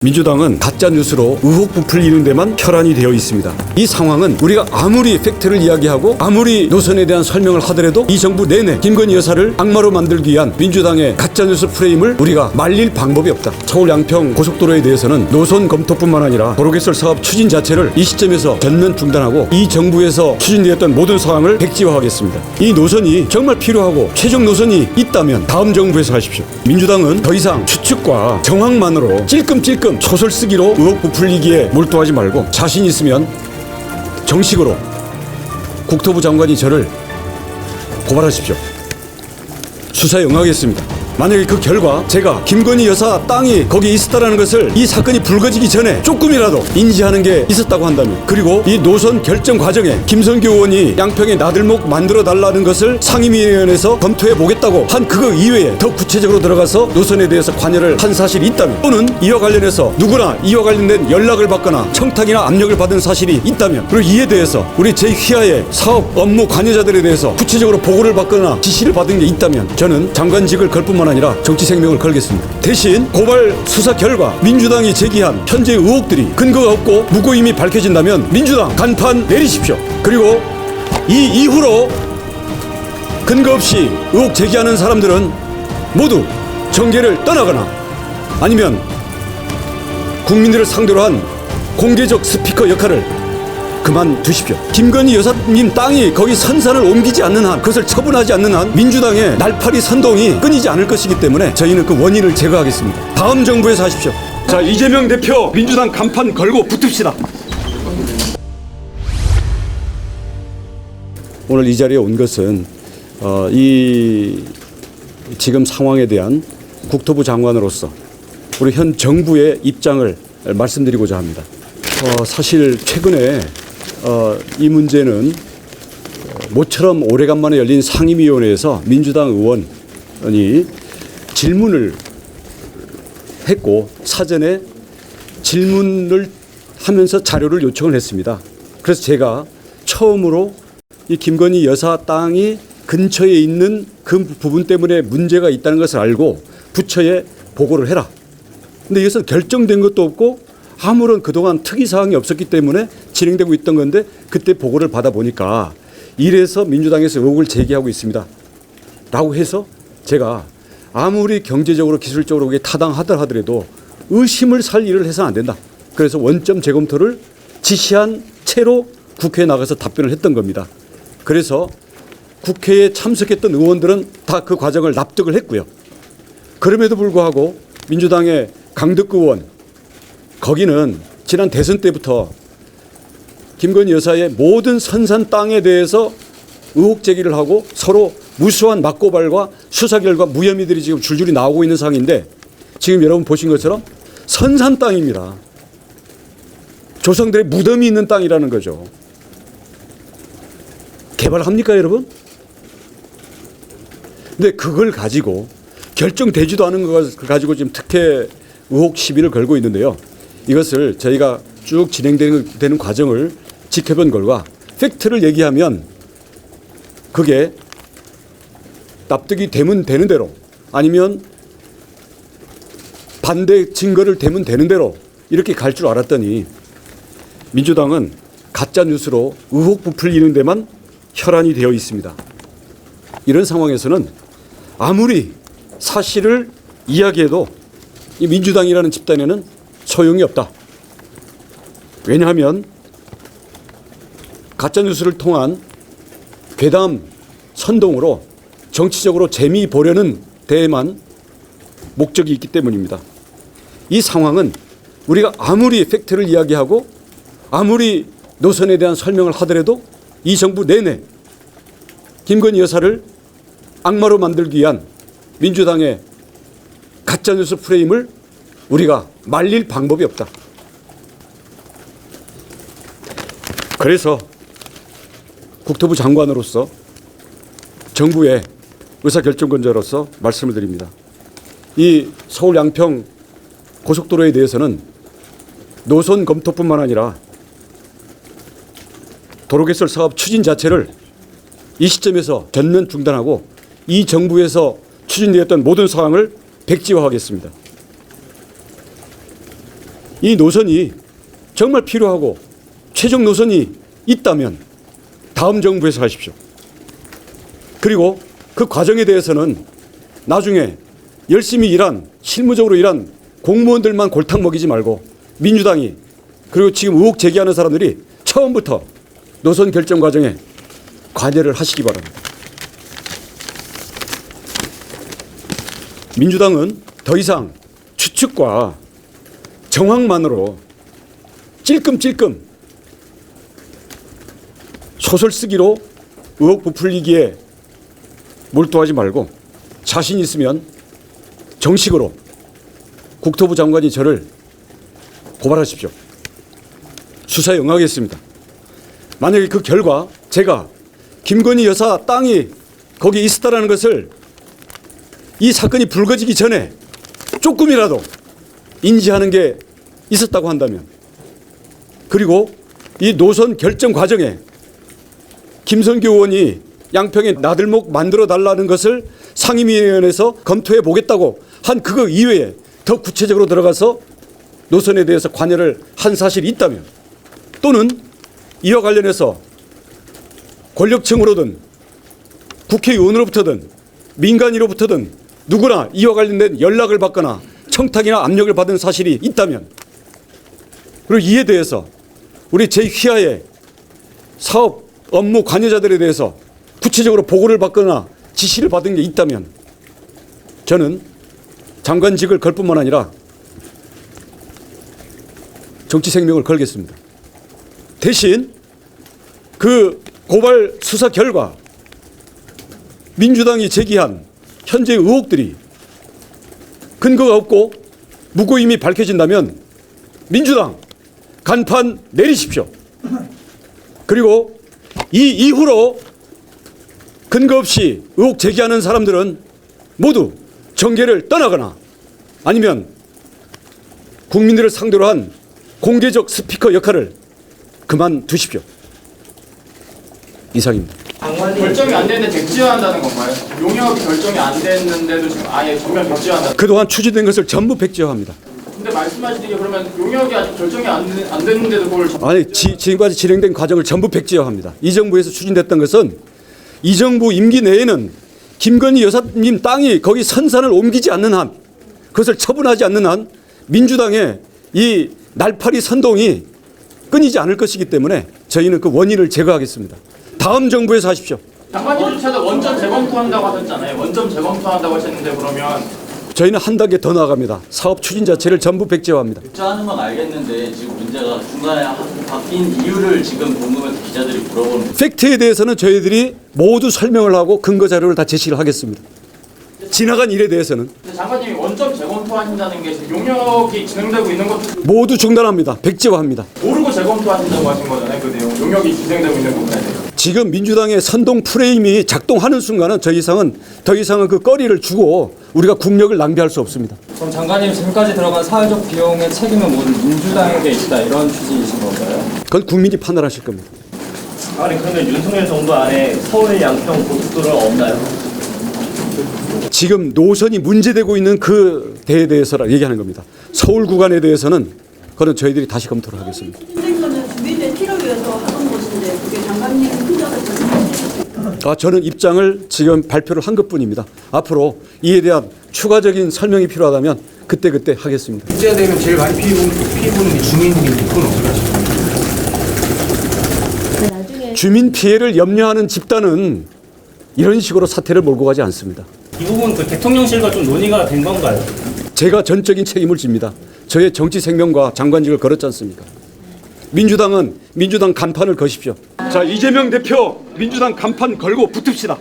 민주당은 가짜뉴스로 의혹 부풀리는 데만 혈안이 되어 있습니다. 이 상황은 우리가 아무리 팩트를 이야기하고 아무리 노선에 대한 설명을 하더라도 이 정부 내내 김건희 여사를 악마로 만들기 위한 민주당의 가짜뉴스 프레임을 우리가 말릴 방법이 없다. 서울 양평 고속도로에 대해서는 노선 검토뿐만 아니라 도로개설 사업 추진 자체를 이 시점에서 전면 중단하고 이 정부에서 추진되었던 모든 사항을 백지화하겠습니다. 이 노선이 정말 필요하고 최종 노선이 있다면 다음 정부에서 하십시오. 민주당은 더 이상 추측과 정황만으로 찔끔찔끔 소설 쓰기로 의혹 부풀리기에 몰두하지 말고 자신 있으면 정식으로 국토부 장관이 저를 고발하십시오. 수사에 응하겠습니다. 만약에 그 결과 제가 김건희 여사 땅이 거기에 있었다는 것을 이 사건이 불거지기 전에 조금이라도 인지하는 게 있었다고 한다면, 그리고 이 노선 결정 과정에 김성교 의원이 양평에 나들목 만들어 달라는 것을 상임위원회에서 검토해 보겠다고 한 그거 이외에 더 구체적으로 들어가서 노선에 대해서 관여를 한 사실이 있다면, 또는 이와 관련해서 누구나 이와 관련된 연락을 받거나 청탁이나 압력을 받은 사실이 있다면, 그리고 이에 대해서 우리 제2하의 사업 업무 관여자들에 대해서 구체적으로 보고를 받거나 지시를 받은 게 있다면 저는 장관직을 걸 뿐만 아니라 정치 생명을 걸겠습니다. 대신 고발 수사 결과 민주당이 제기한 현재 의혹들이 근거가 없고 무고임이 밝혀진다면 민주당 간판 내리십시오. 그리고 이 이후로 근거 없이 의혹 제기하는 사람들은 모두 정계를 떠나거나 아니면 국민들을 상대로 한 공개적 스피커 역할을 그만두십시오. 김건희 여사님 땅이 거기 선산을 옮기지 않는 한, 그것을 처분하지 않는 한 민주당의 날파리 선동이 끊이지 않을 것이기 때문에 저희는 그 원인을 제거하겠습니다. 다음 정부에서 하십시오. 자, 이재명 대표 민주당 간판 걸고 붙읍시다. 오늘 이 자리에 온 것은 이 지금 상황에 대한 국토부 장관으로서 우리 현 정부의 입장을 말씀드리고자 합니다. 사실 최근에 이 문제는 모처럼 오래간만에 열린 상임위원회에서 민주당 의원이 질문을 했고 사전에 질문을 하면서 자료를 요청을 했습니다. 그래서 제가 처음으로 이 김건희 여사 땅이 근처에 있는 그 부분 때문에 문제가 있다는 것을 알고 부처에 보고를 해라. 근데 이것은 결정된 것도 없고 아무런 그동안 특이사항이 없었기 때문에 진행되고 있던 건데, 그때 보고를 받아보니까 이래서 민주당에서 의혹을 제기하고 있습니다 라고 해서 제가 아무리 경제적으로 기술적으로 그게 타당하더라도 의심을 살 일을 해서는 안 된다. 그래서 원점 재검토를 지시한 채로 국회에 나가서 답변을 했던 겁니다. 그래서 국회에 참석했던 의원들은 다 그 과정을 납득을 했고요. 그럼에도 불구하고 민주당의 강덕구 의원, 거기는 지난 대선 때부터 김건희 여사의 모든 선산 땅에 대해서 의혹 제기를 하고 서로 무수한 맞고발과 수사 결과 무혐의들이 지금 줄줄이 나오고 있는 상황인데, 지금 여러분 보신 것처럼 선산 땅입니다. 조상들의 무덤이 있는 땅이라는 거죠. 개발합니까, 여러분? 근데 그걸 가지고 결정되지도 않은 걸 가지고 지금 특혜 의혹 시비를 걸고 있는데요. 이것을 저희가 쭉 진행되는 과정을 지켜본 결과 팩트를 얘기하면 그게 납득이 되면 되는 대로, 아니면 반대 증거를 대면 되는 대로 이렇게 갈 줄 알았더니 민주당은 가짜 뉴스로 의혹 부풀리는 데만 혈안이 되어 있습니다. 이런 상황에서는 아무리 사실을 이야기해도 이 민주당이라는 집단에는 소용이 없다. 왜냐하면 가짜뉴스를 통한 괴담 선동으로 정치적으로 재미 보려는 데에만 목적이 있기 때문입니다. 이 상황은 우리가 아무리 팩트를 이야기하고 아무리 노선에 대한 설명을 하더라도 이 정부 내내 김건희 여사를 악마로 만들기 위한 민주당의 가짜뉴스 프레임을 우리가 말릴 방법이 없다. 그래서 국토부 장관으로서 정부의 의사결정권자로서 말씀을 드립니다. 이 서울 양평 고속도로에 대해서는 노선 검토뿐만 아니라 도로개설 사업 추진 자체를 이 시점에서 전면 중단하고 이 정부에서 추진되었던 모든 사항을 백지화하겠습니다. 이 노선이 정말 필요하고 최종 노선이 있다면 다음 정부에서 하십시오. 그리고 그 과정에 대해서는 나중에 열심히 일한 실무적으로 일한 공무원들만 골탕 먹이지 말고 민주당이 그리고 지금 의혹 제기하는 사람들이 처음부터 노선 결정 과정에 관여를 하시기 바랍니다. 민주당은 더 이상 추측과 정황만으로 찔끔찔끔 소설 쓰기로 의혹 부풀리기에 몰두하지 말고 자신 있으면 정식으로 국토부 장관이 저를 고발하십시오. 수사에 응하겠습니다. 만약에 그 결과 제가 김건희 여사 땅이 거기에 있었다는 것을 이 사건이 불거지기 전에 조금이라도 인지하는 게 있었다고 한다면, 그리고 이 노선 결정 과정에 김선교 의원이 양평에 나들목 만들어 달라는 것을 상임위원회에서 검토해 보겠다고 한 그거 이외에 더 구체적으로 들어가서 노선에 대해서 관여를 한 사실이 있다면, 또는 이와 관련해서 권력층으로든 국회의원으로부터든 민간인으로부터든 누구나 이와 관련된 연락을 받거나 청탁이나 압력을 받은 사실이 있다면, 그리고 이에 대해서 우리 제1화의 사업 업무 관여자들에 대해서 구체적으로 보고를 받거나 지시를 받은 게 있다면 저는 장관직을 걸 뿐만 아니라 정치 생명을 걸겠습니다. 대신 그 고발 수사 결과 민주당이 제기한 현재 의혹들이 근거가 없고 무고임이 밝혀진다면 민주당 간판 내리십시오. 그리고 이 이후로 근거 없이 의혹 제기하는 사람들은 모두 정계를 떠나거나 아니면 국민들을 상대로 한 공개적 스피커 역할을 그만두십시오. 이상입니다. 결정이 안 됐는데 백지화한다는 건가요? 용역이 결정이 안 됐는데도 지금 아예 전면 백지화한다. 그동안 추진된 것을 전부 백지화합니다. 근데 말씀하시는 게 그러면 용역이 아직 결정이 안 됐는데도 그걸 아니, 지금까지 진행된 과정을 전부 백지화합니다. 이 정부에서 추진됐던 것은 이 정부 임기 내에는 김건희 여사님 땅이 거기 선산을 옮기지 않는 한, 그것을 처분하지 않는 한 민주당의 이 날파리 선동이 끊이지 않을 것이기 때문에 저희는 그 원인을 제거하겠습니다. 다음 정부에서 하십시오. 장관님조차도 원점 재검토한다고 하셨잖아요. 원점 재검토한다고 하셨는데 그러면 저희는 한 단계 더 나아갑니다. 사업 추진 자체를 전부 백지화합니다. 백지화하는 건 알겠는데 지금 문제가 중간에 바뀐 이유를 지금 궁금해서 기자들이 물어보는 거예요. 팩트에 대해서는 저희들이 모두 설명을 하고 근거 자료를 다 제시를 하겠습니다. 지나간 일에 대해서는 장관님이 원점 재검토하신다는 게 지금 용역이 진행되고 있는 것도 모두 중단합니다. 백지화합니다. 모르고 재검토하신다고 하신 거잖아요. 그 내용 용역이 진행되고 있는 부분에 대해서. 지금 민주당의 선동 프레임이 작동하는 순간은 더 이상은 그 거리를 주고 우리가 국력을 낭비할 수 없습니다. 그럼 장관님 지금까지 들어간 사회적 비용의 책임은 모두 민주당에게 있다 이런 취지이신 건가요? 그건 국민이 판단하실 겁니다. 아니 그러면 윤석열 정부 안에 서울의 양평 고속도로가 없나요? 지금 노선이 문제되고 있는 그 데에 대해서라 얘기하는 겁니다. 서울 구간에 대해서는 그건 저희들이 다시 검토를 하겠습니다. 선생님은 주민의 피를 위해서 하던 것인데 그게 장관님 혼자서 결정하셨어요. 저는 입장을 지금 발표를 한 것뿐입니다. 앞으로 이에 대한 추가적인 설명이 필요하다면 그때 하겠습니다. 문제가 되면 제일 많이 피해 보는 게 주민들인데 그건 어떻게 하십니까? 주민 피해를 염려하는 집단은 이런 식으로 사태를 몰고 가지 않습니다. 이 부분 그 대통령실과 좀 논의가 된 건가요? 제가 전적인 책임을 집니다. 저의 정치 생명과 장관직을 걸었지 않습니까? 민주당은 민주당 간판을 거십시오. 자, 이재명 대표 민주당 간판 걸고 붙읍시다.